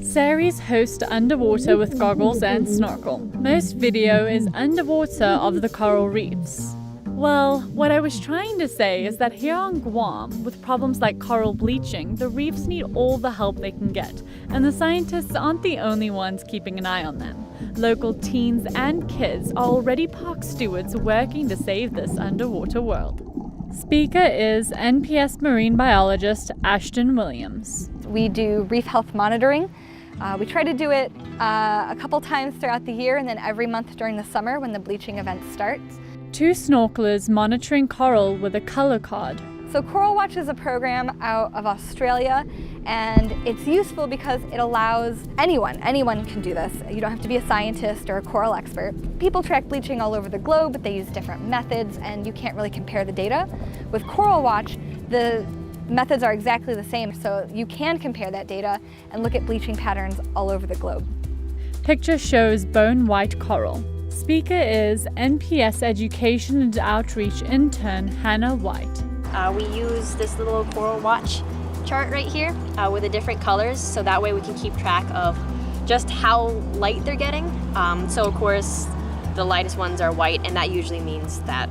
Series host underwater with goggles and snorkel. Most video is underwater of the coral reefs. Well, what I was trying to say is that here on Guam, with problems like coral bleaching, the reefs need all the help they can get, and the scientists aren't the only ones keeping an eye on them. Local teens and kids are already park stewards working to save this underwater world. Speaker is NPS marine biologist Ashton Williams. We do reef health monitoring. We try to do it a couple times throughout the year and then every month during the summer when the bleaching event starts. 2 snorkelers monitoring coral with a color card. So Coral Watch is a program out of Australia, and it's useful because it allows anyone can do this. You don't have to be a scientist or a coral expert. People track bleaching all over the globe, but they use different methods and you can't really compare the data. With Coral Watch, the methods are exactly the same, so you can compare that data and look at bleaching patterns all over the globe. Picture shows bone white coral. Speaker is NPS Education and Outreach intern Hannah White. We use this little Coral Watch chart right here with the different colors, so that way we can keep track of just how light they're getting. So of course the lightest ones are white, and that usually means that,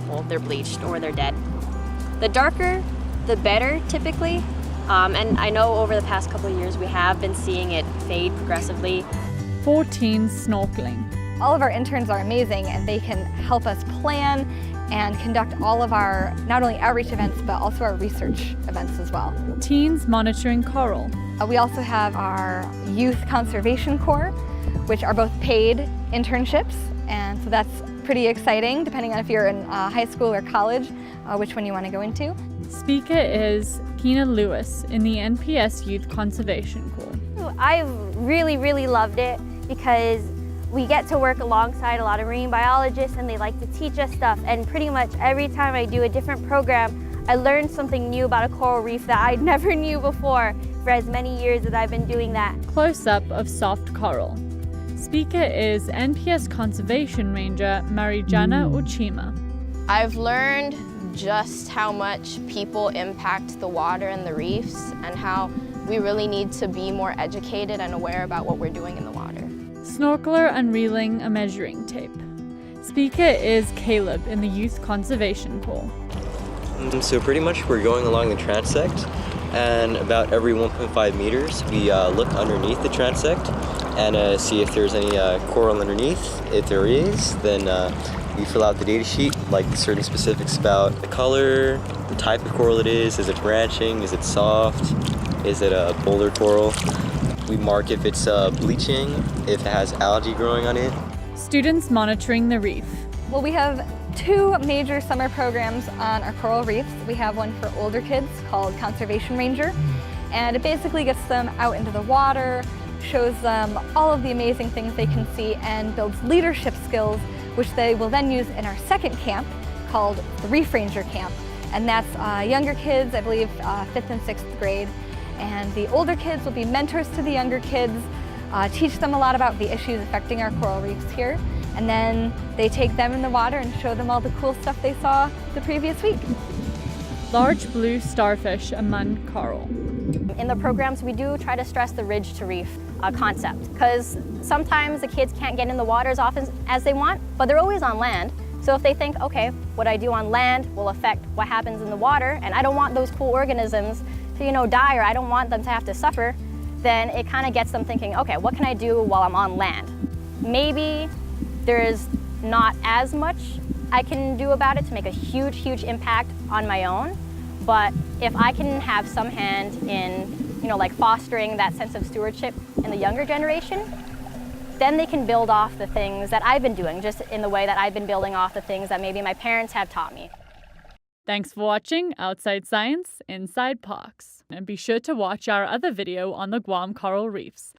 well, they're bleached or they're dead. The darker the better typically, and I know over the past couple of years we have been seeing it fade progressively. 14 snorkeling. All of our interns are amazing and they can help us plan and conduct all of our, not only outreach events, but also our research events as well. Teens monitoring coral. We also have our Youth Conservation Corps, which are both paid internships, and so that's pretty exciting depending on if you're in high school or college, which one you want to go into. Speaker is Keena Lewis in the NPS Youth Conservation Corps. I really loved it because we get to work alongside a lot of marine biologists and they like to teach us stuff, and pretty much every time I do a different program, I learn something new about a coral reef that I never knew before for as many years that I've been doing that. Close-up of soft coral. Speaker is NPS Conservation Ranger Marijana Uchima. I've learned just how much people impact the water and the reefs, and how we really need to be more educated and aware about what we're doing in the water. Snorkeler unreeling a measuring tape. Speaker is Caleb in the Youth Conservation Corps. So pretty much we're going along the transect, and about every 1.5 meters we look underneath the transect and see if there's any coral underneath. If there is, then we fill out the data sheet, like certain specifics about the color, the type of coral it is it branching, is it soft, is it a boulder coral. We mark if it's bleaching, if it has algae growing on it. Students monitoring the reef. Well, we have 2 major summer programs on our coral reefs. We have one for older kids called Conservation Ranger, and it basically gets them out into the water, shows them all of the amazing things they can see, and builds leadership skills, which they will then use in our second camp called the Reef Ranger Camp. And that's younger kids, I believe 5th and 6th grade. And the older kids will be mentors to the younger kids, teach them a lot about the issues affecting our coral reefs here. And then they take them in the water and show them all the cool stuff they saw the previous week. Large blue starfish among coral. In the programs, we do try to stress the ridge to reef concept, because sometimes the kids can't get in the water as often as they want, but they're always on land. So if they think, okay, what I do on land will affect what happens in the water, and I don't want those cool organisms to, die, or I don't want them to have to suffer, then it kind of gets them thinking, okay, what can I do while I'm on land? Maybe there's not as much I can do about it to make a huge impact on my own, but if I can have some hand in, like fostering that sense of stewardship in the younger generation, then they can build off the things that I've been doing, just in the way that I've been building off the things that maybe my parents have taught me. Thanks for watching Outside Science Inside Parks. And be sure to watch our other video on the Guam coral reefs.